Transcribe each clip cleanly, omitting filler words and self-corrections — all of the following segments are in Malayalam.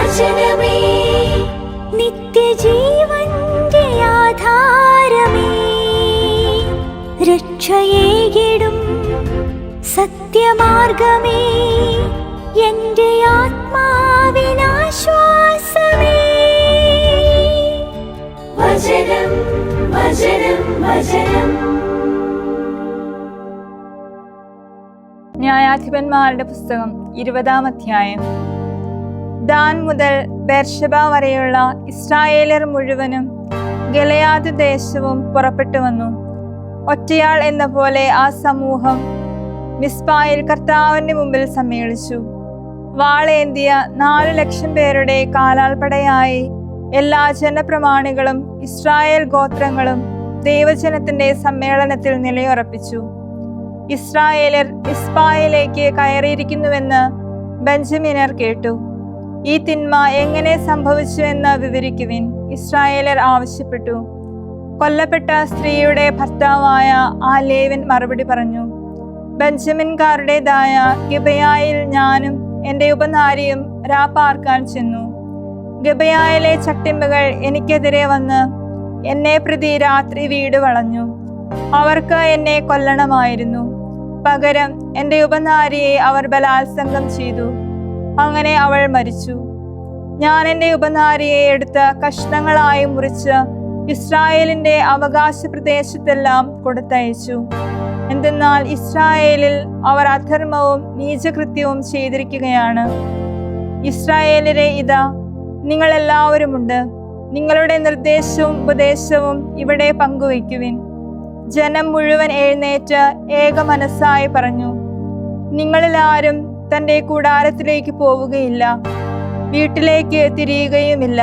വചനമേ നിത്യജീവന്റെ ആധാരമേ, രക്ഷയേകിടും സത്യമാർഗമേ, എന്റെ ആത്മാവിനാശ്വാസമേ. വചനം വചനം വചനം. ന്യായാധിപന്മാരുടെ പുസ്തകം 20-ാം അധ്യായം. ദാൻ മുതൽ ബേർശബ വരെയുള്ള ഇസ്രായേലർ മുഴുവനും ഗിലെയാദ് ദേശവും പുറപ്പെട്ടു വന്നു. ഒറ്റയാൾ എന്ന പോലെ ആ സമൂഹം മിസ്പായിൽ കർത്താവിന്റെ മുമ്പിൽ സമ്മേളിച്ചു. വാളേന്തിയ 4 ലക്ഷം പേരുടെ കാലാൾപ്പടയായി എല്ലാ ജനപ്രമാണികളും ഇസ്രായേൽ ഗോത്രങ്ങളും ദൈവജനത്തിന്റെ സമ്മേളനത്തിൽ നിലയുറപ്പിച്ചു. ഇസ്രായേലർ മിസ്പായിലേക്ക് കയറിയിരിക്കുന്നുവെന്ന് ബെഞ്ചമിനർ കേട്ടു. ഈ തിന്മ എങ്ങനെ സംഭവിച്ചു എന്ന് വിവരിക്കുവിൻ, ഇസ്രായേലർ ആവശ്യപ്പെട്ടു. കൊല്ലപ്പെട്ട സ്ത്രീയുടെ ഭർത്താവായ ആ ലേവ്യൻ മറുപടി പറഞ്ഞു, ബെഞ്ചമിൻകാരുടേതായ ഗിബെയായിൽ ഞാനും എൻ്റെ ഉപനാരിയും രാപ്പാർക്കാൻ ചെന്നു. ഗിബെയായിലെ ചട്ടിമ്പകൾ എനിക്കെതിരെ വന്ന് എന്നെ പ്രതി രാത്രി വീട് വളഞ്ഞു. അവർക്ക് എന്നെ കൊല്ലണമായിരുന്നു. പകരം എൻ്റെ ഉപനാരിയെ അവർ ബലാത്സംഗം ചെയ്തു. അങ്ങനെ അവൾ മരിച്ചു. ഞാൻ എൻ്റെ ഉപനാരിയെ എടുത്ത് കഷ്ണങ്ങളായി മുറിച്ച് ഇസ്രായേലിന്റെ അവകാശ പ്രദേശത്തെല്ലാം കൊടുത്തയച്ചു. എന്തെന്നാൽ ഇസ്രായേലിൽ അവർ അധർമ്മവും നീചകൃത്യവും ചെയ്തിരിക്കുകയാണ്. ഇസ്രായേലരെ ഇതാ, നിങ്ങളെല്ലാവരുമുണ്ട്. നിങ്ങളുടെ നിർദ്ദേശവും ഉപദേശവും ഇവിടെ പങ്കുവയ്ക്കുവിൻ. ജനം മുഴുവൻ എഴുന്നേറ്റ് ഏക മനസ്സായി പറഞ്ഞു, നിങ്ങളിൽ ആരും തൻ്റെ കൂടാരത്തിലേക്ക് പോവുകയില്ല, വീട്ടിലേക്ക് തിരിയുകയുമില്ല.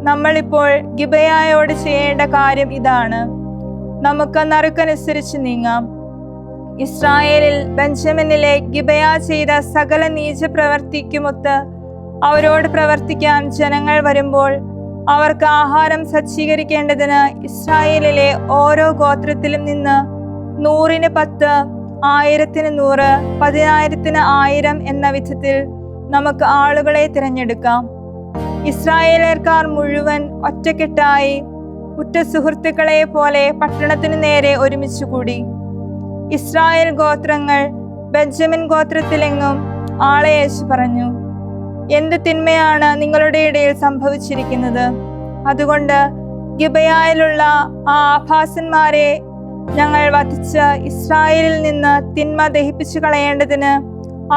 നമ്മളിപ്പോൾ ഗിബെയായോട് ചെയ്യേണ്ട കാര്യം ഇതാണ്, നമുക്ക് നറുക്കനുസരിച്ച് നീങ്ങാം. ഇസ്രായേലിൽ ബെഞ്ചമിനിലെ ഗിബെയ ചെയ്ത സകല നീച പ്രവർത്തിക്കുമൊത്ത് അവരോട് പ്രവർത്തിക്കാൻ ജനങ്ങൾ വരുമ്പോൾ അവർക്ക് ആഹാരം സജ്ജീകരിക്കേണ്ടതിന് ഇസ്രായേലിലെ ഓരോ ഗോത്രത്തിലും നിന്ന് 100-ന് 10, 1000-ന് 100, 10,000-ന് 1000 എന്ന വിധത്തിൽ നമുക്ക് ആളുകളെ തിരഞ്ഞെടുക്കാം. ഇസ്രായേലർക്കാർ മുഴുവൻ ഒറ്റക്കെട്ടായി ഉറ്റ സുഹൃത്തുക്കളെ പോലെ പട്ടണത്തിനു നേരെ ഒരുമിച്ച് കൂടി. ഇസ്രായേൽ ഗോത്രങ്ങൾ ബെഞ്ചമിൻ ഗോത്രത്തിലെങ്ങും ആളെ അയച്ചു പറഞ്ഞു, എന്ത് തിന്മയാണ് നിങ്ങളുടെ ഇടയിൽ സംഭവിച്ചിരിക്കുന്നത്? അതുകൊണ്ട് ഗിബെയായിലുള്ള ആ ആഭാസന്മാരെ ഞങ്ങൾ വധിച്ച് ഇസ്രായേലിൽ നിന്ന് തിന്മ ദഹിപ്പിച്ചു കളയേണ്ടതിന്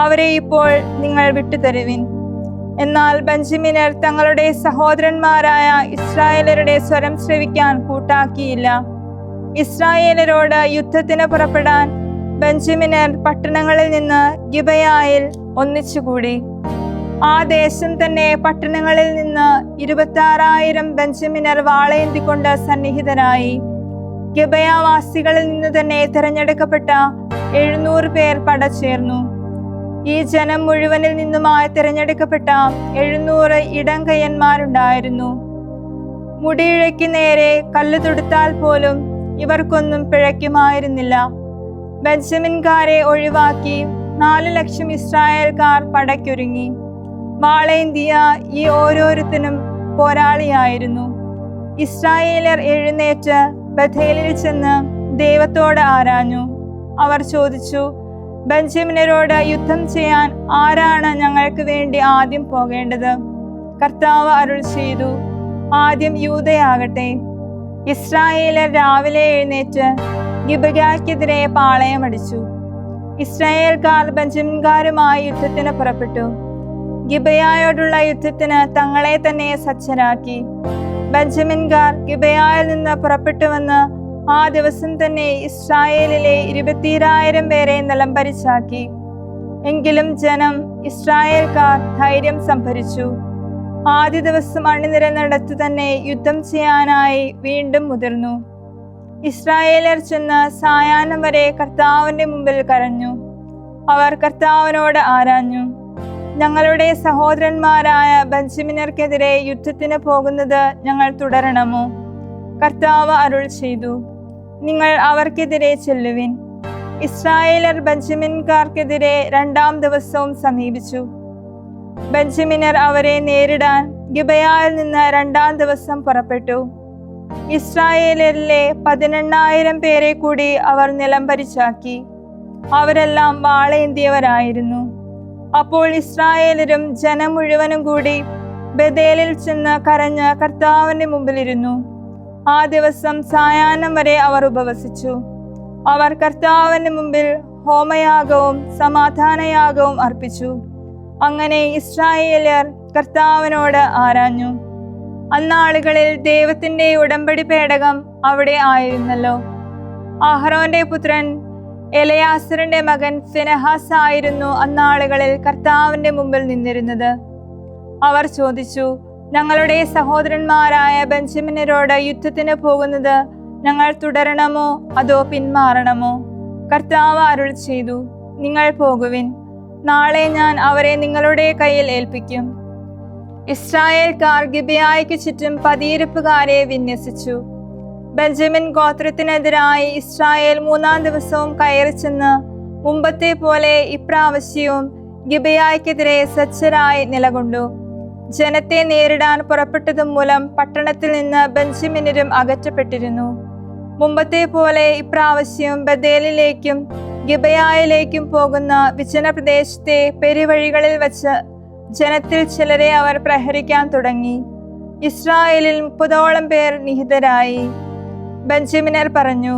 അവരെ ഇപ്പോൾ നിങ്ങൾ വിട്ടുതരുവിൻ. എന്നാൽ ബെഞ്ചമിനർ തങ്ങളുടെ സഹോദരന്മാരായ ഇസ്രായേലരുടെ സ്വരം ശ്രവിക്കാൻ കൂട്ടാക്കിയില്ല. ഇസ്രായേലരോട് യുദ്ധത്തിന് പുറപ്പെടാൻ ബെഞ്ചമിനർ പട്ടണങ്ങളിൽ നിന്ന് ഗിബെയായിൽ ഒന്നിച്ചുകൂടി. ആ ദേശം തന്നെ പട്ടണങ്ങളിൽ നിന്ന് 26,000 ബെഞ്ചമിനർ വാളേന്തിക്കൊണ്ട് സന്നിഹിതരായി. ഗിബെയാവാസികളിൽ നിന്ന് തന്നെ തിരഞ്ഞെടുക്കപ്പെട്ട 700 പേർ പടചേർന്നു. ഈ ജനം മുഴുവനിൽ നിന്നുമായി തിരഞ്ഞെടുക്കപ്പെട്ട 700 ഇടംകയ്യന്മാരുണ്ടായിരുന്നു. മുടിയിഴയ്ക്ക് നേരെ കല്ല് തൊടുത്താൽ പോലും ഇവർക്കൊന്നും പിഴയ്ക്കുമായിരുന്നില്ല. ബെഞ്ചമിൻകാരെ ഒഴിവാക്കി 4 ലക്ഷം ഇസ്രായേൽക്കാർ പടയ്ക്കൊരുങ്ങി. വാളേന്തിയ ഈ ഓരോരുത്തനും പോരാളിയായിരുന്നു. ഇസ്രായേലർ എഴുന്നേറ്റ് ബഥേലിൽ ചെന്ന് ദൈവത്തോട് ആരാഞ്ഞു. അവർ ചോദിച്ചു, ബെഞ്ചമിനരോട് യുദ്ധം ചെയ്യാൻ ആരാണ് ഞങ്ങൾക്ക് വേണ്ടി ആദ്യം പോകേണ്ടത്? കർത്താവ് അരുൾ ചെയ്തു, ആദ്യം യൂദയാകട്ടെ. ഇസ്രായേലർ രാവിലെ എഴുന്നേറ്റ് ഗിബെയായ്ക്കെതിരെ പാളയമടിച്ചു. ഇസ്രായേൽക്കാർ ബെഞ്ചമിൻകാരുമായി യുദ്ധത്തിന് പുറപ്പെട്ടു. ഗിബെയായോടുള്ള യുദ്ധത്തിന് തങ്ങളെ തന്നെ സജ്ജരാക്കി. ബെഞ്ചമിൻകാർ ഗിബെയായിൽ നിന്ന് പുറപ്പെട്ടുവന്ന് ആ ദിവസം തന്നെ ഇസ്രായേലിലെ 22,000 പേരെ നിലംപരിച്ചാക്കി. എങ്കിലും ജനം ഇസ്രായേൽക്കാർ ധൈര്യം സംഭരിച്ചു. ആദ്യ ദിവസം അണിനിരന്നിടത്ത് തന്നെ യുദ്ധം ചെയ്യാനായി വീണ്ടും മുതിർന്നു. ഇസ്രായേലർ ചെന്ന് സായാഹ്നം വരെ കർത്താവിന്റെ മുമ്പിൽ കരഞ്ഞു. അവർ കർത്താവിനോട് ആരാഞ്ഞു, ഞങ്ങളുടെ സഹോദരന്മാരായ ബെഞ്ചമിനർക്കെതിരെ യുദ്ധത്തിന് പോകുന്നത് ഞങ്ങൾ തുടരണമോ? കർത്താവ് അരുൾ ചെയ്തു, നിങ്ങൾ അവർക്കെതിരെ ചെല്ലുവിൻ. ഇസ്രായേലർ ബെഞ്ചമിൻകാർക്കെതിരെ 2-ാം ദിവസവും സമീപിച്ചു. ബെഞ്ചമിനർ അവരെ നേരിടാൻ ഗിബയായിൽ നിന്ന് 2-ാം ദിവസം പുറപ്പെട്ടു. ഇസ്രായേലിലെ 18,000 പേരെ കൂടി അവർ നിലംപരിശാക്കി. അവരെല്ലാം വാളേന്തിയവരായിരുന്നു. അപ്പോൾ ഇസ്രായേലരും ജനം മുഴുവനും കൂടി ബേഥേലിൽ ചെന്ന് കരഞ്ഞ് കർത്താവിന്റെ മുമ്പിലിരുന്നു. ആ ദിവസം സായാഹ്നം വരെ അവർ ഉപവസിച്ചു. അവർ കർത്താവിന്റെ മുമ്പിൽ ഹോമയാഗവും സമാധാനയാഗവും അർപ്പിച്ചു. അങ്ങനെ ഇസ്രായേല്യർ കർത്താവിനോട് ആരാഞ്ഞു. അന്നാളുകളിൽ ദൈവത്തിന്റെ ഉടമ്പടി പേടകം അവിടെ ആയിരുന്നല്ലോ. അഹ്റോന്റെ പുത്രൻ എലയാസറിന്റെ മകൻ ഫിനെഹാസ് ആയിരുന്നു അന്നാളുകളിൽ കർത്താവിന്റെ മുമ്പിൽ നിന്നിരുന്നത്. അവർ ചോദിച്ചു, ഞങ്ങളുടെ സഹോദരന്മാരായ ബെഞ്ചമിനരോട് യുദ്ധത്തിന് പോകുന്നത് ഞങ്ങൾ തുടരണമോ അതോ പിന്മാറണമോ? കർത്താവ് അരുളി ചെയ്തു, നിങ്ങൾ പോകുവിൻ. നാളെ ഞാൻ അവരെ നിങ്ങളുടെ കയ്യിൽ ഏൽപ്പിക്കും. ഇസ്രായേൽക്കാർ ഗിബെയായ്ക്ക് ചുറ്റും പതിയിരിപ്പുകാരെ വിന്യസിച്ചു. ബെഞ്ചമിൻ ഗോത്രത്തിനെതിരായി ഇസ്രായേൽ 3-ാം ദിവസവും കയറി ചെന്ന് മുമ്പത്തെ പോലെ ഇപ്രാവശ്യവും ഗിബെയായ്ക്കെതിരെ സജ്ജരായി നിലകൊണ്ടു. ജനത്തെ നേരിടാൻ പുറപ്പെട്ടതു മൂലം പട്ടണത്തിൽ നിന്ന് ബെഞ്ചമിനരും അകറ്റപ്പെട്ടിരുന്നു. മുമ്പത്തെ പോലെ ഇപ്രാവശ്യം ബേഥേലിലേക്കും ഗിബെയായിലേക്കും പോകുന്ന വിജന പ്രദേശത്തെ പെരുവഴികളിൽ വച്ച് ജനത്തിൽ ചിലരെ അവർ പ്രഹരിക്കാൻ തുടങ്ങി. ഇസ്രായേലിൽ 30ഓളം പേർ നിഹിതരായി. ബെഞ്ചമിനർ പറഞ്ഞു,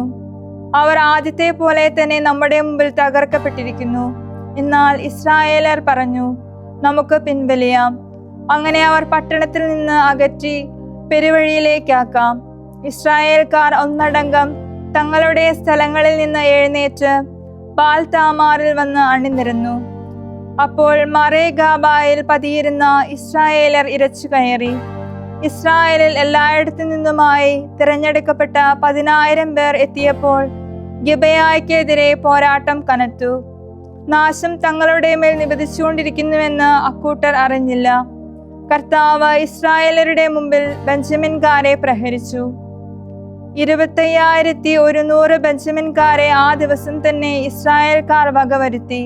അവർ ആദ്യത്തെ പോലെ തന്നെ നമ്മുടെ മുമ്പിൽ തകർക്കപ്പെട്ടിരിക്കുന്നു. എന്നാൽ ഇസ്രായേലർ പറഞ്ഞു, നമുക്ക് പിൻവലിയാം. അങ്ങനെ അവർ പട്ടണത്തിൽ നിന്ന് അകറ്റി പെരുവഴിയിലേക്കാക്കാം. ഇസ്രായേൽക്കാർ ഒന്നടങ്കം തങ്ങളുടെ സ്ഥലങ്ങളിൽ നിന്ന് എഴുന്നേറ്റ് ബാൽ-താമാറിൽ വന്ന് അണിനിരന്നു. അപ്പോൾ മറേഗാബായിൽ പതിയിരുന്ന ഇസ്രായേലർ ഇരച്ചു കയറി. ഇസ്രായേലിൽ എല്ലായിടത്തു നിന്നുമായി തിരഞ്ഞെടുക്കപ്പെട്ട 10,000 പേർ എത്തിയപ്പോൾ ഗിബെയായ്ക്കെതിരെ പോരാട്ടം കനത്തു. നാശം തങ്ങളുടെ മേൽ നിബദിച്ചുകൊണ്ടിരിക്കുന്നുവെന്ന് അക്കൂട്ടർ അറിഞ്ഞില്ല. കർത്താവ് ഇസ്രായേലരുടെ മുമ്പിൽ ബെഞ്ചമിൻകാരെ പ്രഹരിച്ചു. 25,100 ബെഞ്ചമിൻകാരെ ആ ദിവസം തന്നെ ഇസ്രായേൽക്കാർ വകവരുത്തി.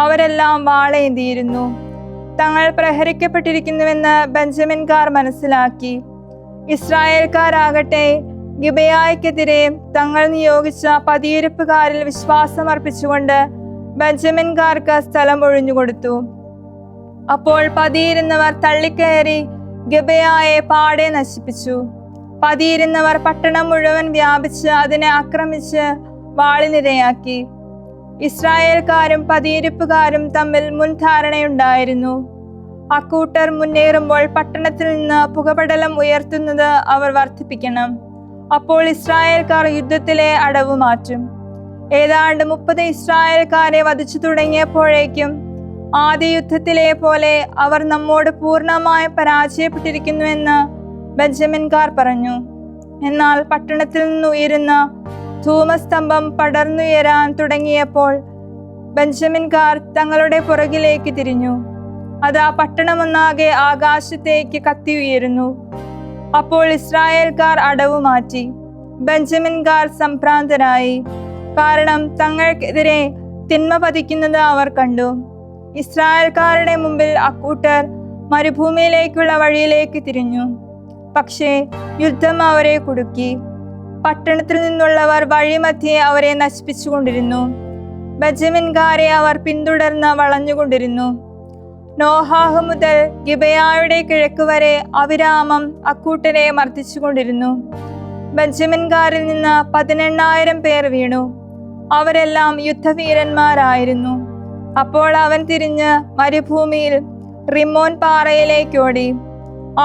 അവരെല്ലാം വാളേന്തിയിരുന്നു. തങ്ങൾ പ്രഹരിക്കപ്പെട്ടിരിക്കുന്നുവെന്ന് ബെഞ്ചമിൻകാർ മനസ്സിലാക്കി. ഇസ്രായേൽക്കാരാകട്ടെ ഗിബെയായ്ക്കെതിരെ തങ്ങൾ നിയോഗിച്ച പതിയിരിപ്പുകാരിൽ വിശ്വാസമർപ്പിച്ചുകൊണ്ട് ബെഞ്ചമിൻകാർക്ക് സ്ഥലം ഒഴിഞ്ഞുകൊടുത്തു. അപ്പോൾ പതിയിരുന്നവർ തള്ളിക്കയറി ഗിബെയായെ പാടെ നശിപ്പിച്ചു. പതിയിരുന്നവർ പട്ടണം മുഴുവൻ വ്യാപിച്ച് അതിനെ ആക്രമിച്ച് വാളിനിരയാക്കി. ഇസ്രായേൽക്കാരും പതിയിരിപ്പുകാരും തമ്മിൽ മുൻധാരണയുണ്ടായിരുന്നു. അക്കൂട്ടർ മുന്നേറുമ്പോൾ പട്ടണത്തിൽ നിന്ന് പുകപടലം ഉയർത്തുന്നത് അവർ വർദ്ധിപ്പിക്കണം. അപ്പോൾ ഇസ്രായേൽക്കാർ യുദ്ധത്തിലെ അടവ് മാറ്റും. ഏതാണ്ട് 30 ഇസ്രായേൽക്കാരെ വധിച്ചു തുടങ്ങിയപ്പോഴേക്കും ആദ്യ യുദ്ധത്തിലെ പോലെ അവർ നമ്മോട് പൂർണ്ണമായി പരാജയപ്പെട്ടിരിക്കുന്നുവെന്ന് ബെഞ്ചമിൻകാർ പറഞ്ഞു. എന്നാൽ പട്ടണത്തിൽ നിന്ന് ഉയരുന്ന ധൂമസ്തംഭം പടർന്നുയരാൻ തുടങ്ങിയപ്പോൾ ബെഞ്ചമിൻകാർ തങ്ങളുടെ പുറകിലേക്ക് തിരിഞ്ഞു. അത് ആ പട്ടണമൊന്നാകെ ആകാശത്തേക്ക് കത്തി ഉയരുന്നു. അപ്പോൾ ഇസ്രായേൽക്കാർ അടവ് മാറ്റി. ബെഞ്ചമിൻകാർ സംഭ്രാന്തരായി. കാരണം തങ്ങൾക്കെതിരെ തിന്മ പതിക്കുന്നത് അവർ കണ്ടു. ഇസ്രായേൽക്കാരുടെ മുമ്പിൽ അക്കൂട്ടർ മരുഭൂമിയിലേക്കുള്ള വഴിയിലേക്ക് തിരിഞ്ഞു. പക്ഷേ യുദ്ധം അവരെ കുടുക്കി. പട്ടണത്തിൽ നിന്നുള്ളവർ വഴിമധ്യേ അവരെ നശിപ്പിച്ചുകൊണ്ടിരുന്നു. ബെഞ്ചമിൻകാരെ അവർ പിന്തുടർന്ന് വളഞ്ഞുകൊണ്ടിരുന്നു. നോഹാഹ് മുതൽ ഗിബെയായുടെ കിഴക്ക് വരെ അവിരാമം അക്കൂട്ടരെ മർദ്ദിച്ചുകൊണ്ടിരുന്നു. ബെഞ്ചമിൻകാരിൽ നിന്ന് 18,000 പേർ വീണു. അവരെല്ലാം യുദ്ധവീരന്മാരായിരുന്നു. അപ്പോൾ അവൻ തിരിഞ്ഞ് മരുഭൂമിയിൽ റിമ്മോൻ പാറയിലേക്കോടി.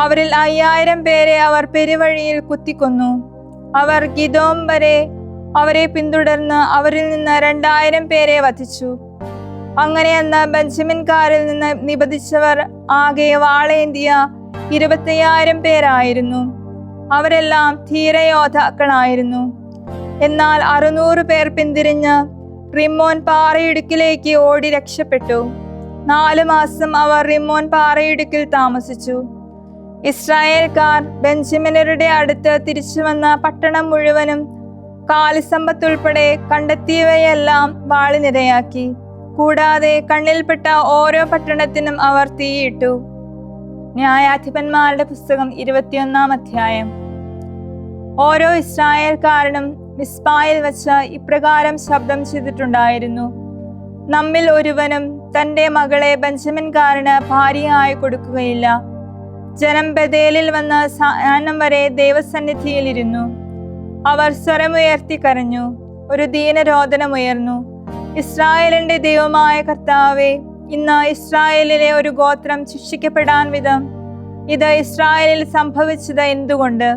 അവരിൽ 5,000 പേരെ അവർ പെരുവഴിയിൽ കുത്തിക്കൊന്നു. അവർ ഗിദോം വരെ അവരെ പിന്തുടർന്ന് അവരിൽ നിന്ന് 2,000 പേരെ വധിച്ചു. അങ്ങനെ അന്ന് ബെഞ്ചമിൻകാരിൽ നിന്ന് നിബദിച്ചവർ ആകെ വാളേന്തിയ 25,000 പേരായിരുന്നു. അവരെല്ലാം ധീരയോദ്ധാക്കളായിരുന്നു. എന്നാൽ 600 പേർ പിന്തിരിഞ്ഞ് റിമ്മോൻ പാറയിടുക്കിലേക്ക് ഓടി രക്ഷപ്പെട്ടു. 4 മാസം അവർ റിമ്മോൻ പാറയിടുക്കിൽ താമസിച്ചു. ഇസ്രായേൽക്കാർ ബെഞ്ചമിനരുടെ അടുത്ത് തിരിച്ചു വന്ന പട്ടണം മുഴുവനും കാലിസമ്പത്തുൾപ്പെടെ കണ്ടെത്തിയവയെല്ലാം വാളിനിരയാക്കി. കൂടാതെ കണ്ണിൽപ്പെട്ട ഓരോ പട്ടണത്തിനും അവർ തീയിട്ടു. ന്യായാധിപന്മാരുടെ പുസ്തകം 21-ാം അധ്യായം. ഓരോ ഇസ്രായേൽക്കാരനും മിസ്പായിൽ വച്ച് ഇപ്രകാരം ശബ്ദം ചെയ്തിട്ടുണ്ടായിരുന്നു: നമ്മിൽ ഒരുവനും തന്റെ മകളെ ബെഞ്ചമിൻകാരന് ഭാര്യയായി കൊടുക്കുകയില്ല. ജനം ബഥേലിൽ വന്ന് സായാഹ്നം വരെ ദൈവസന്നിധിയിലിരുന്നു. അവർ സ്വരമുയർത്തി കരഞ്ഞു. ഒരു ദീനരോദനമുയർന്നു: ഇസ്രായേലിന്റെ ദൈവമായ കർത്താവേ, ഇന്ന് ഇസ്രായേലിലെ ഒരു ഗോത്രം ശിക്ഷിക്കപ്പെടാൻ വിധം ഇത് ഇസ്രായേലിൽ സംഭവിച്ചത് എന്തുകൊണ്ട്?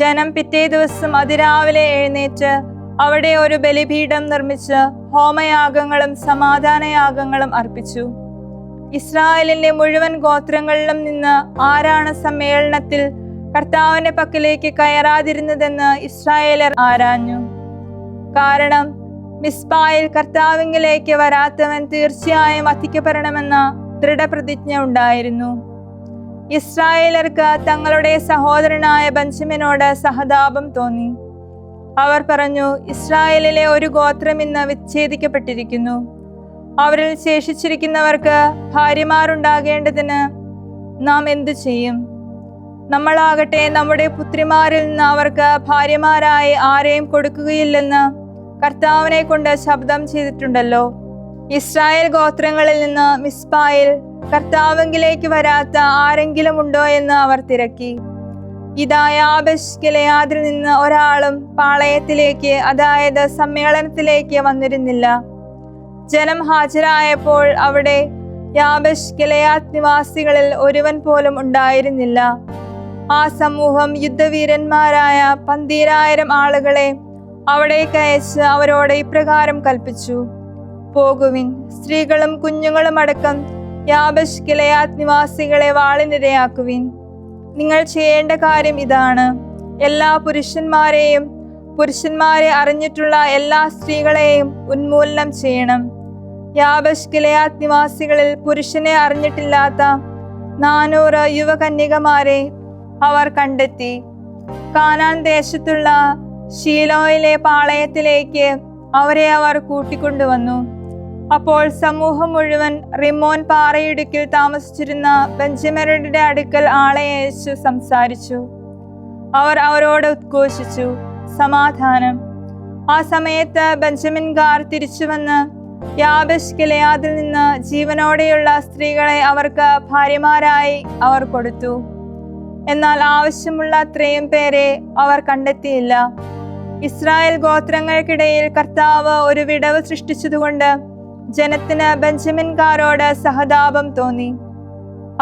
ജനം പിറ്റേ ദിവസം അതിരാവിലെ എഴുന്നേറ്റ് അവിടെ ഒരു ബലിപീഠം നിർമ്മിച്ച് ഹോമയാഗങ്ങളും സമാധാനയാഗങ്ങളും അർപ്പിച്ചു. ഇസ്രായേലിന്റെ മുഴുവൻ ഗോത്രങ്ങളിലും നിന്ന് ആരാണ് സമ്മേളനത്തിൽ കർത്താവിന്റെ പക്കലേക്ക് കയറാതിരുന്നതെന്ന് ഇസ്രായേലർ ആരാഞ്ഞു. കാരണം മിസ്പായിൽ കർത്താവിങ്കിലേക്ക് വരാത്തവൻ തീർച്ചയായും വധിക്കപ്പെടണമെന്ന ദൃഢപ്രതിജ്ഞ ഉണ്ടായിരുന്നു. ഇസ്രായേലർക്ക് തങ്ങളുടെ സഹോദരനായ ബെഞ്ചമിനോട് സഹതാപം തോന്നി. അവർ പറഞ്ഞു: ഇസ്രായേലിലെ ഒരു ഗോത്രം ഇന്ന് വിച്ഛേദിക്കപ്പെട്ടിരിക്കുന്നു. അവരിൽ ശേഷിച്ചിരിക്കുന്നവർക്ക് ഭാര്യമാരുണ്ടാകേണ്ടതിന് നാം എന്തു ചെയ്യും? നമ്മളാകട്ടെ നമ്മുടെ പുത്രിമാരിൽ നിന്ന് അവർക്ക് ഭാര്യമാരായി ആരെയും കൊടുക്കുകയില്ലെന്ന് കർത്താവിനെ കൊണ്ട് ശബ്ദം ചെയ്തിട്ടുണ്ടല്ലോ. ഇസ്രായേൽ ഗോത്രങ്ങളിൽ നിന്ന് മിസ്പായിൽ കർത്താവിങ്കിലേക്ക് വരാത്ത ആരെങ്കിലും ഉണ്ടോ എന്ന് അവർ തിരക്കി. ഇതാ, യാബേശ് ഗിലെയാദിൽ നിന്ന് ഒരാളും പാളയത്തിലേക്ക്, അതായത് സമ്മേളനത്തിലേക്ക് വന്നിരുന്നില്ല. ജനം ഹാജരായപ്പോൾ അവിടെ യാബേശ് ഗിലെയാദ് നിവാസികളിൽ ഒരുവൻ പോലും ഉണ്ടായിരുന്നില്ല. ആ സമൂഹം യുദ്ധവീരന്മാരായ 12,000 ആളുകളെ അവിടേക്ക് അയച്ച് അവരോട് ഇപ്രകാരം കൽപ്പിച്ചു: പോകുവിൻ, സ്ത്രീകളും കുഞ്ഞുങ്ങളും അടക്കം യാബേശ് ഗിലെയാദ് നിവാസികളെ വാളിനിരയാക്കുവിൻ. നിങ്ങൾ ചെയ്യേണ്ട കാര്യം ഇതാണ്: എല്ലാ പുരുഷന്മാരെയും പുരുഷന്മാരെ അറിഞ്ഞിട്ടുള്ള എല്ലാ സ്ത്രീകളെയും ഉന്മൂലനം ചെയ്യണം. യാബേശ് ഗിലെയാദ് നിവാസികളിൽ പുരുഷനെ അറിഞ്ഞിട്ടില്ലാത്ത 400 യുവകന്യകമാരെ അവർ കണ്ടെത്തി. കാനാൻ ദേശത്തുള്ള ശീലോയിലെ പാളയത്തിലേക്ക് അവരെ അവർ കൂട്ടിക്കൊണ്ടുവന്നു. അപ്പോൾ സമൂഹം മുഴുവൻ റിമ്മോൻ പാറയിടുക്കിൽ താമസിച്ചിരുന്ന ബെഞ്ചമിനരുടെ അടുക്കൽ ആളെ അയച്ചു സംസാരിച്ചു. അവർ അവരോട് ഉദ്ഘോഷിച്ചു: സമാധാനം. ആ സമയത്ത് ബെഞ്ചമിൻകാർ തിരിച്ചുവന്ന് യാബേശ് ഗിലെയാദിൽ നിന്ന് ജീവനോടെയുള്ള സ്ത്രീകളെ അവർക്ക് ഭാര്യമാരായി അവർ കൊടുത്തു. എന്നാൽ ആവശ്യമുള്ള അത്രയും പേരെ അവർ കണ്ടെത്തിയില്ല. ഇസ്രായേൽ ഗോത്രങ്ങൾക്കിടയിൽ കർത്താവ് ഒരു വിടവ് സൃഷ്ടിച്ചതുകൊണ്ട് ജനത്തിന് ബെഞ്ചമിൻകാരോട് സഹതാപം തോന്നി.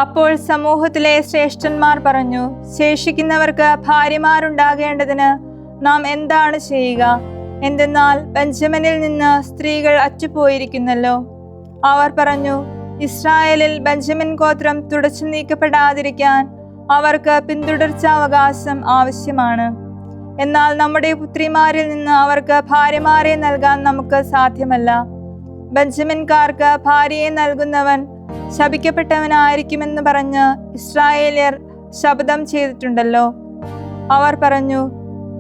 അപ്പോൾ സമൂഹത്തിലെ ശ്രേഷ്ഠന്മാർ പറഞ്ഞു: ശേഷിക്കുന്നവർക്ക് ഭാര്യമാരുണ്ടാകേണ്ടതിന് നാം എന്താണ് ചെയ്യുക? എന്തെന്നാൽ ബെഞ്ചമിനിൽ നിന്ന് സ്ത്രീകൾ അറ്റുപോയിരിക്കുന്നല്ലോ. അവർ പറഞ്ഞു: ഇസ്രായേലിൽ ബെഞ്ചമിൻ ഗോത്രം തുടച്ചു നീക്കപ്പെടാതിരിക്കാൻ അവർക്ക് പിന്തുടർച്ചാവകാശം ആവശ്യമാണ്. എന്നാൽ നമ്മുടെ പുത്രിമാരിൽ നിന്ന് അവർക്ക് ഭാര്യമാരെ നൽകാൻ നമുക്ക് സാധ്യമല്ല. ബെഞ്ചമിൻകാർക്ക് ഭാര്യയെ നൽകുന്നവൻ ശപിക്കപ്പെട്ടവനായിരിക്കുമെന്ന് പറഞ്ഞ് ഇസ്രായേല്യർ ശപഥം ചെയ്തിട്ടുണ്ടല്ലോ. അവർ പറഞ്ഞു: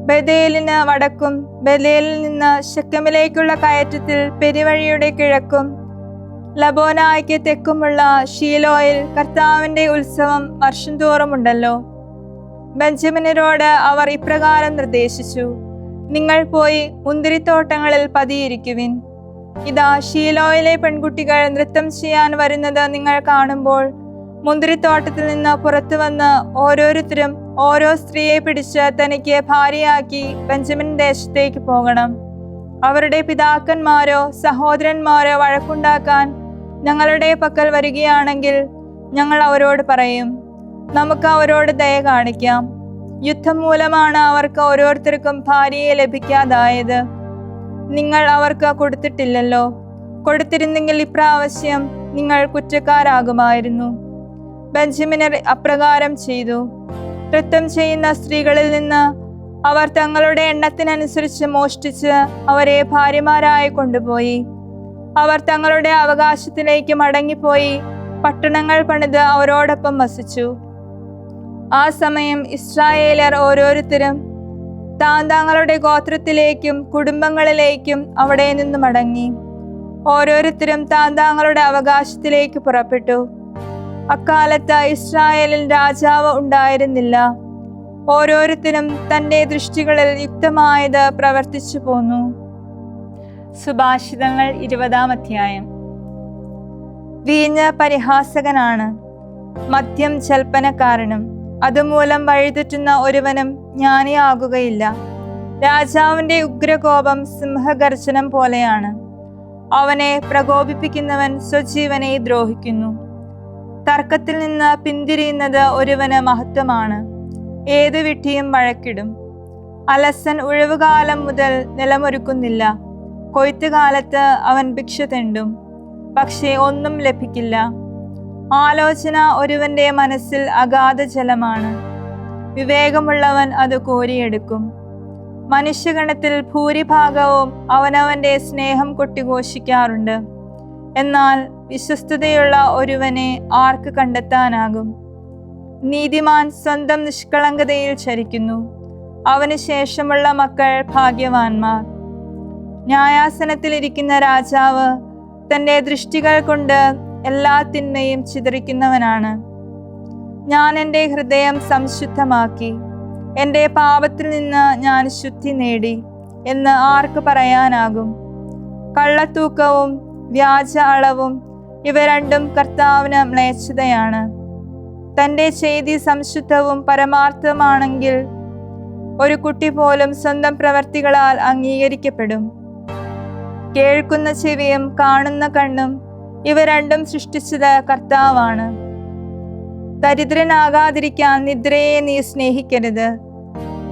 ബഥേലിന് വടക്കും ബഥേലിൽ നിന്ന് ശെക്കെമിലേക്കുള്ള കയറ്റത്തിൽ പെരുവഴിയുടെ കിഴക്കും ലബോനായ്ക്ക് തെക്കുമുള്ള ഷീലോയിൽ കർത്താവിന്റെ ഉത്സവം വർഷം തോറും ഉണ്ടല്ലോ. ബെഞ്ചമിനരോട് അവർ ഇപ്രകാരം നിർദ്ദേശിച്ചു: നിങ്ങൾ പോയി മുന്തിരിത്തോട്ടങ്ങളിൽ പതിയിരിക്കുവിൻ. ഇതാ, ഷീലോയിലെ പെൺകുട്ടികൾ നൃത്തം ചെയ്യാൻ വരുന്നത് നിങ്ങൾ കാണുമ്പോൾ മുന്തിരിത്തോട്ടത്തിൽ നിന്ന് പുറത്തു വന്ന് ഓരോരുത്തരും ഓരോ സ്ത്രീയെ പിടിച്ച് തനിക്ക് ഭാര്യയാക്കി ബെഞ്ചമിൻ ദേശത്തേക്ക് പോകണം. അവരുടെ പിതാക്കന്മാരോ സഹോദരന്മാരോ വഴക്കുണ്ടാക്കാൻ ഞങ്ങളുടെ പക്കൽ വരികയാണെങ്കിൽ ഞങ്ങൾ അവരോട് പറയും: നമുക്ക് അവരോട് ദയ കാണിക്കാം. യുദ്ധം മൂലമാണ് അവർക്ക് ഓരോരുത്തർക്കും ഭാര്യയെ ലഭിക്കാതായത്. നിങ്ങൾ അവർക്ക് കൊടുത്തിട്ടില്ലല്ലോ. കൊടുത്തിരുന്നെങ്കിൽ ഇപ്രാവശ്യം നിങ്ങൾ കുറ്റക്കാരാകുമായിരുന്നു. ബെഞ്ചമിനർ അപ്രകാരം ചെയ്തു. നൃത്തം ചെയ്യുന്ന സ്ത്രീകളിൽ നിന്ന് അവർ തങ്ങളുടെ എണ്ണത്തിനനുസരിച്ച് മോഷ്ടിച്ച് അവരെ ഭാര്യമാരായി കൊണ്ടുപോയി. അവർ തങ്ങളുടെ അവകാശത്തിലേക്ക് മടങ്ങിപ്പോയി പട്ടണങ്ങൾ പണിത് അവരോടൊപ്പം വസിച്ചു. ആ സമയം ഇസ്രായേലർ ഓരോരുത്തരും തങ്ങളുടെ ഗോത്രത്തിലേക്കും കുടുംബങ്ങളിലേക്കും അവിടെ നിന്ന് മടങ്ങി. ഓരോരുത്തരും താന്താങ്ങളുടെ അവകാശത്തിലേക്ക് പുറപ്പെട്ടു. അക്കാലത്ത് ഇസ്രായേലിൽ രാജാവ് ഉണ്ടായിരുന്നില്ല. ഓരോരുത്തരും തൻ്റെ ദൃഷ്ടികളിൽ യുക്തമായത് പ്രവർത്തിച്ചു പോന്നു. സുഭാഷിതങ്ങൾ 20-ാം അധ്യായം. വീഞ്ഞ് പരിഹാസകനാണ്, മദ്യം ജൽപ്പനക്കാരനും. അതുമൂലം വഴിതെറ്റുന്ന ഒരുവനും ജ്ഞാനിയാകുകയില്ല. രാജാവിന്റെ ഉഗ്രകോപം സിംഹഗർജനം പോലെയാണ്. അവനെ പ്രകോപിപ്പിക്കുന്നവൻ സ്വജീവനെ ദ്രോഹിക്കുന്നു. തർക്കത്തിൽ നിന്ന് പിന്തിരിയുന്നത് ഒരുവന് മഹത്വമാണ്. ഏതു വിഡ്ഢിയും വഴക്കിടും. അലസൻ ഉഴവുകാലം മുതൽ നിലമൊരുക്കുന്നില്ല. കൊയ്ത്തുകാലത്ത് അവൻ ഭിക്ഷ തെണ്ടും, പക്ഷേ ഒന്നും ലഭിക്കില്ല. ആലോചന ഒരുവന്റെ മനസ്സിൽ അഗാധ ജലമാണ്. വിവേകമുള്ളവൻ അത് കോരിയെടുക്കും. മനുഷ്യഗണത്തിൽ ഭൂരിഭാഗവും അവനവന്റെ സ്നേഹം കൊട്ടിഘോഷിക്കാറുണ്ട്. എന്നാൽ വിശ്വസ്തതയുള്ള ഒരുവനെ ആർക്ക് കണ്ടെത്താനാകും? നീതിമാൻ സ്വന്തം നിഷ്കളങ്കതയിൽ ചരിക്കുന്നു. അവന് ശേഷമുള്ള മക്കൾ ഭാഗ്യവാന്മാർ. ന്യായാസനത്തിലിരിക്കുന്ന രാജാവ് തൻ്റെ ദൃഷ്ടികൾ കൊണ്ട് എല്ലാ തിന്മയും ചിതറിക്കുന്നവനാണ്. ഞാൻ എൻ്റെ ഹൃദയം സംശുദ്ധമാക്കി, എൻ്റെ പാപത്തിൽ നിന്ന് ഞാൻ ശുദ്ധി നേടി എന്ന് ആർക്ക് പറയാനാകും? കള്ളത്തൂക്കവും വ്യാജ അളവും ഇവ രണ്ടും കർത്താവിന് മ്ലേച്ഛതയാണ്. തൻ്റെ ചെയ്തി സംശുദ്ധവും പരമാർത്ഥമാണെങ്കിൽ ഒരു കുട്ടി പോലും സ്വന്തം പ്രവർത്തികളാൽ അംഗീകരിക്കപ്പെടും. കേൾക്കുന്ന ചെവിയും കാണുന്ന കണ്ണും ഇവ രണ്ടും സൃഷ്ടിച്ചത് കർത്താവാണ്. ദരിദ്രനാകാതിരിക്കാൻ നിദ്രയെ നീ സ്നേഹിക്കരുത്.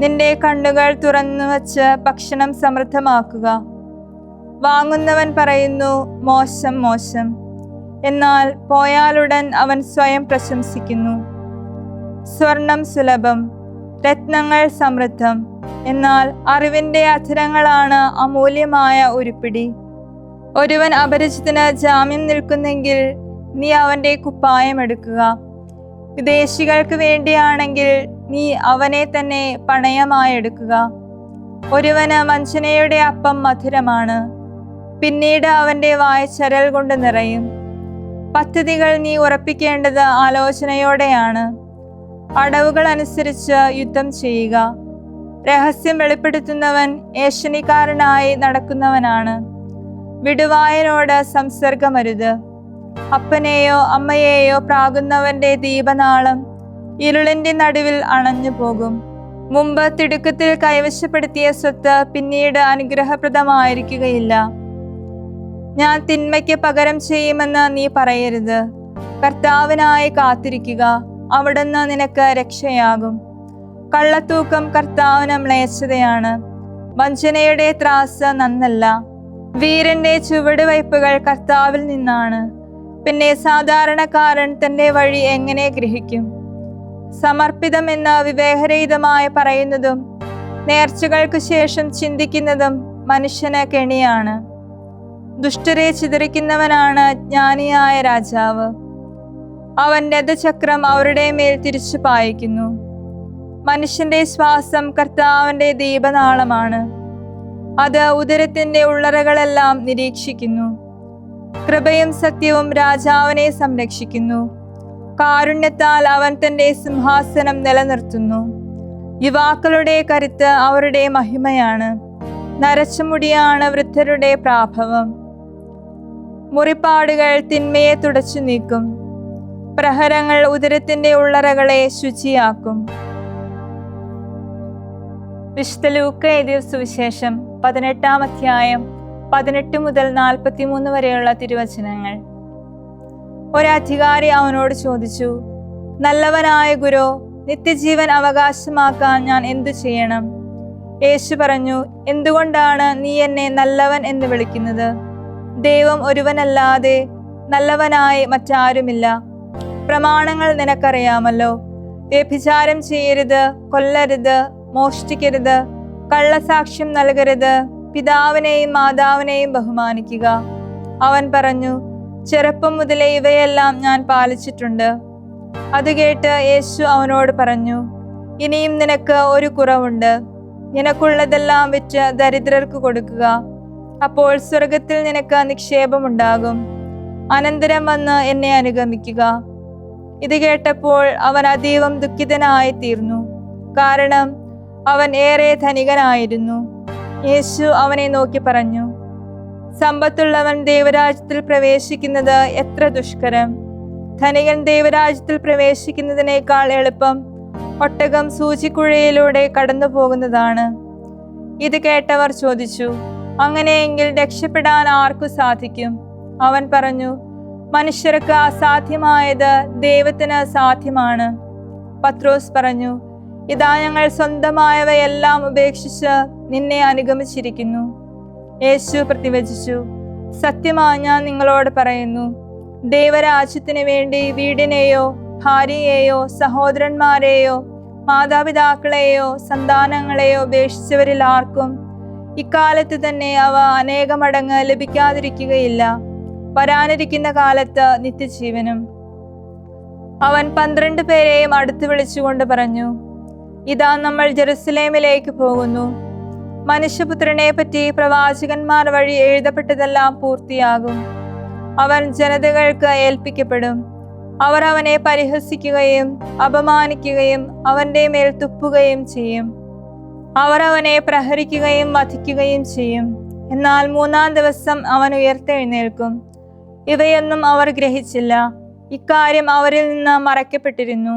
നിന്റെ കണ്ണുകൾ തുറന്നു വച്ച് ഭക്ഷണം സമൃദ്ധമാക്കുക. വാങ്ങുന്നവൻ പറയുന്നു, മോശം മോശം, എന്നാൽ പോയാലുടൻ അവൻ സ്വയം പ്രശംസിക്കുന്നു. സ്വർണം സുലഭം, രത്നങ്ങൾ സമൃദ്ധം, എന്നാൽ അറിവിന്റെ അധരങ്ങളാണ് അമൂല്യമായ ഉരുപ്പിടി. ഒരുവൻ അപരിചിതന് ജാമ്യം നിൽക്കുന്നെങ്കിൽ നീ അവന്റെ കുപ്പായം എടുക്കുക. വിദേശികൾക്ക് വേണ്ടിയാണെങ്കിൽ നീ അവനെ തന്നെ പണയമായി എടുക്കുക. ഒരുവന് വഞ്ചനയുടെ അപ്പം മധുരമാണ്, പിന്നീട് അവന്റെ വായ ചരൽ കൊണ്ട് നിറയും. പദ്ധതികൾ നീ ഉറപ്പിക്കേണ്ടത് ആലോചനയോടെയാണ്. അടവുകൾ അനുസരിച്ച് യുദ്ധം ചെയ്യുക. രഹസ്യം വെളിപ്പെടുത്തുന്നവൻ ഏഷണിക്കാരനായി നടക്കുന്നവനാണ്. വിടുവായനോട് സംസർഗമരുത്. അപ്പനെയോ അമ്മയെയോ പ്രാകുന്നവന്റെ ദീപനാളം ഇരുളിന്റെ നടുവിൽ അണഞ്ഞു പോകും. മുമ്പ് തിടുക്കത്തിൽ കൈവശപ്പെടുത്തിയ സ്വത്ത് പിന്നീട് അനുഗ്രഹപ്രദമായിരിക്കുകയില്ല. ഞാൻ തിന്മയ്ക്ക് പകരം ചെയ്യുമെന്ന് നീ പറയരുത്. കർത്താവിനായി കാത്തിരിക്കുക, അവിടുന്ന് നിനക്ക് രക്ഷയാകും. കള്ളത്തൂക്കം കർത്താവിന് മ്ലേച്ഛതയാണ്. വഞ്ചനയുടെ ത്രാസ് നന്നല്ല. വീരന്റെ ചുവടുവയ്പ്പുകൾ കർത്താവിൽ നിന്നാണ്. പിന്നെ സാധാരണക്കാരൻ തന്റെ വഴി എങ്ങനെ ഗ്രഹിക്കും? സമർപ്പിതം എന്ന് വിവേകരഹിതമായി പറയുന്നതും നേർച്ചകൾക്ക് ശേഷം ചിന്തിക്കുന്നതും മനുഷ്യന് കെണിയാണ്. ദുഷ്ടരെ ചിതറിക്കുന്നവനാണ് ജ്ഞാനിയായ രാജാവ്. അവൻ രഥചക്രം അവരുടെ മേൽ തിരിച്ചു പായിക്കുന്നു. മനുഷ്യന്റെ ശ്വാസം കർത്താവിന്റെ ദീപനാളമാണ്. അത് ഉദരത്തിന്റെ ഉള്ളറകളെല്ലാം നിരീക്ഷിക്കുന്നു. കൃപയും സത്യവും രാജാവിനെ സംരക്ഷിക്കുന്നു. കാരുണ്യത്താൽ അവൻ തന്റെ സിംഹാസനം നിലനിർത്തുന്നു. യുവാക്കളുടെ കരുത്ത് അവരുടെ മഹിമയാണ്. നരച്ച മുടിയാണ് വൃദ്ധരുടെ പ്രാഭവം. മുറിപ്പാടുകൾ തിന്മയെ തുടച്ചു നീക്കും. പ്രഹരങ്ങൾ ഉദരത്തിന്റെ ഉള്ളറകളെ ശുചിയാക്കും. വിശുദ്ധ ലൂക്കാ എഴുതിയ സുവിശേഷം 18-ാം അധ്യായം 18 മുതൽ 43 വരെയുള്ള തിരുവചനങ്ങൾ. ഒരധികാരി അവനോട് ചോദിച്ചു, നല്ലവനായ ഗുരു, നിത്യജീവൻ അവകാശമാക്കാൻ ഞാൻ എന്തു ചെയ്യണം? യേശു പറഞ്ഞു, എന്തുകൊണ്ടാണ് നീ എന്നെ നല്ലവൻ എന്ന് വിളിക്കുന്നത്? ദൈവം ഒരുവനല്ലാതെ നല്ലവനായി മറ്റാരുമില്ല. പ്രമാണങ്ങൾ നിനക്കറിയാമല്ലോ. വ്യഭിചാരം ചെയ്യരുത്, കൊല്ലരുത്, മോഷ്ടിക്കരുത്, കള്ളസാക്ഷ്യം നൽകരുത്, പിതാവിനെയും മാതാവിനെയും ബഹുമാനിക്കുക. അവൻ പറഞ്ഞു, ചെറുപ്പം മുതലേ ഇവയെല്ലാം ഞാൻ പാലിച്ചിട്ടുണ്ട്. അത് കേട്ട് യേശു അവനോട് പറഞ്ഞു, ഇനിയും നിനക്ക് ഒരു കുറവുണ്ട്. നിനക്കുള്ളതെല്ലാം വിറ്റ് ദരിദ്രർക്ക് കൊടുക്കുക. അപ്പോൾ സ്വർഗത്തിൽ നിനക്ക് നിക്ഷേപമുണ്ടാകും. അനന്തരം വന്ന് എന്നെ അനുഗമിക്കുക. ഇത് കേട്ടപ്പോൾ അവൻ അതീവം ദുഃഖിതനായി തീർന്നു, കാരണം അവൻ ഏറെ ധനികനായിരുന്നു. യേശു അവനെ നോക്കി പറഞ്ഞു, സമ്പത്തുള്ളവൻ ദൈവരാജ്യത്തിൽ പ്രവേശിക്കുന്നത് എത്ര ദുഷ്കരം! ധനികൻ ദൈവരാജ്യത്തിൽ പ്രവേശിക്കുന്നതിനേക്കാൾ എളുപ്പം ഒട്ടകം സൂചിക്കുഴയിലൂടെ കടന്നു പോകുന്നതാണ്. ഇത് കേട്ടവർ ചോദിച്ചു, അങ്ങനെയെങ്കിൽ രക്ഷപ്പെടാൻ ആർക്കു സാധിക്കും? അവൻ പറഞ്ഞു, മനുഷ്യർക്ക് അസാധ്യമായത് ദൈവത്തിന് സാധ്യമാണ്. പത്രോസ് പറഞ്ഞു, ഇതാ ഞങ്ങൾ സ്വന്തമായവയെല്ലാം ഉപേക്ഷിച്ച് നിന്നെ അനുഗമിച്ചിരിക്കുന്നു. യേശു പ്രതിവചിച്ചു, സത്യമായി ഞാൻ നിങ്ങളോട് പറയുന്നു, ദൈവരാജ്യത്തിന് വേണ്ടി വീടിനെയോ ഭാര്യയെയോ സഹോദരന്മാരെയോ മാതാപിതാക്കളെയോ സന്താനങ്ങളെയോ ഉപേക്ഷിച്ചവരിൽ ആർക്കും ഇക്കാലത്ത് തന്നെ അവ അനേകമടങ്ങ് ലഭിക്കാതിരിക്കുകയില്ല, വരാനിരിക്കുന്ന കാലത്ത് നിത്യജീവനും. അവൻ 12 പേരെയും അടുത്ത് വിളിച്ചുകൊണ്ട് പറഞ്ഞു, ഇതാ നമ്മൾ ജെറുസലേമിലേക്ക് പോകുന്നു. മനുഷ്യപുത്രനെ പറ്റി പ്രവാചകന്മാർ വഴി എഴുതപ്പെട്ടതെല്ലാം പൂർത്തിയാകും. അവൻ ജനതകൾക്ക് ഏൽപ്പിക്കപ്പെടും. അവർ അവനെ പരിഹസിക്കുകയും അപമാനിക്കുകയും അവന്റെ മേൽ തുപ്പുകയും ചെയ്യും. അവർ അവനെ പ്രഹരിക്കുകയും വധിക്കുകയും ചെയ്യും. എന്നാൽ 3-ാം ദിവസം അവൻ ഉയർത്തെഴുന്നേൽക്കും. ഇവയൊന്നും അവർ ഗ്രഹിച്ചില്ല. ഇക്കാര്യം അവരിൽ നിന്ന് മറയ്ക്കപ്പെട്ടിരുന്നു.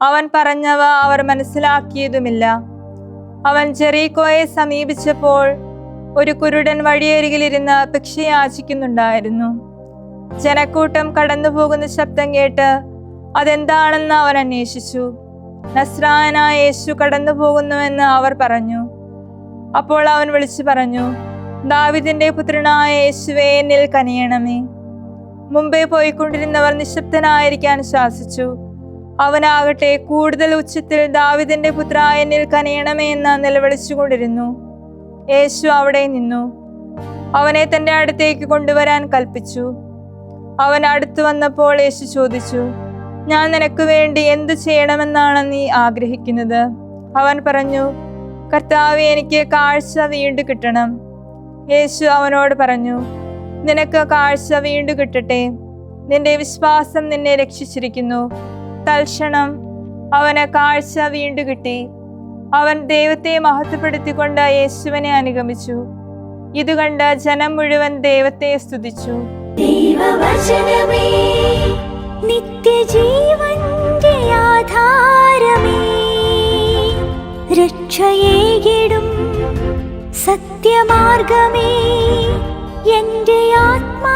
അവൻ പറഞ്ഞവ അവർ മനസ്സിലാക്കിയതുമില്ല. അവൻ ജെറീക്കോയെ സമീപിച്ചപ്പോൾ ഒരു കുരുടൻ വഴിയരികിലിരുന്ന് ഭിക്ഷ യാചിക്കുന്നുണ്ടായിരുന്നു. ജനക്കൂട്ടം കടന്നുപോകുന്ന ശബ്ദം കേട്ട് അതെന്താണെന്ന് അവൻ അന്വേഷിച്ചു. നസ്രായനായ യേശു കടന്നു പോകുന്നുവെന്ന് അവർ പറഞ്ഞു. അപ്പോൾ അവൻ വിളിച്ചു പറഞ്ഞു, ദാവീദിന്റെ പുത്രനായ യേശുവേ, എന്നിൽ കനിയണമേ. മുമ്പേ പോയിക്കൊണ്ടിരുന്നവർ നിശബ്ദനായിരിക്കാൻ ശാസിച്ചു. അവനാകട്ടെ കൂടുതൽ ഉച്ചത്തിൽ ദാവീദിന്റെ പുത്രാ, എന്നിൽ കനിയണമേ എന്ന് നിലവിളിച്ചുകൊണ്ടിരുന്നു. യേശു അവിടെ നിന്നു. അവനെ തന്റെ അടുത്തേക്ക് കൊണ്ടുവരാൻ കൽപ്പിച്ചു. അവൻ അടുത്തു വന്നപ്പോൾ യേശു ചോദിച്ചു, ഞാൻ നിനക്ക് വേണ്ടി എന്തു ചെയ്യണമെന്നാണ് നീ ആഗ്രഹിക്കുന്നത്? അവൻ പറഞ്ഞു, കർത്താവേ, എനിക്ക് കാഴ്ച വീണ്ടും കിട്ടണം. യേശു അവനോട് പറഞ്ഞു, നിനക്ക് കാഴ്ച വീണ്ടും കിട്ടട്ടെ, നിന്റെ വിശ്വാസം നിന്നെ രക്ഷിച്ചിരിക്കുന്നു. തൽക്ഷണം അവന് കാഴ്ച വീണ്ടും കിട്ടി. അവൻ ദൈവത്തെ മഹത്വപ്പെടുത്തിക്കൊണ്ട് യേശുവിനെ അനുഗമിച്ചു. ഇത് കണ്ട് ജനം മുഴുവൻ ദൈവത്തെ സ്തുതിച്ചു. ദൈവവചനമേ, നിത്യജീവന്റെ ആധാരമേ, രക്ഷയേകിടും സത്യമാർഗമേ, എന്റെ ആത്മാ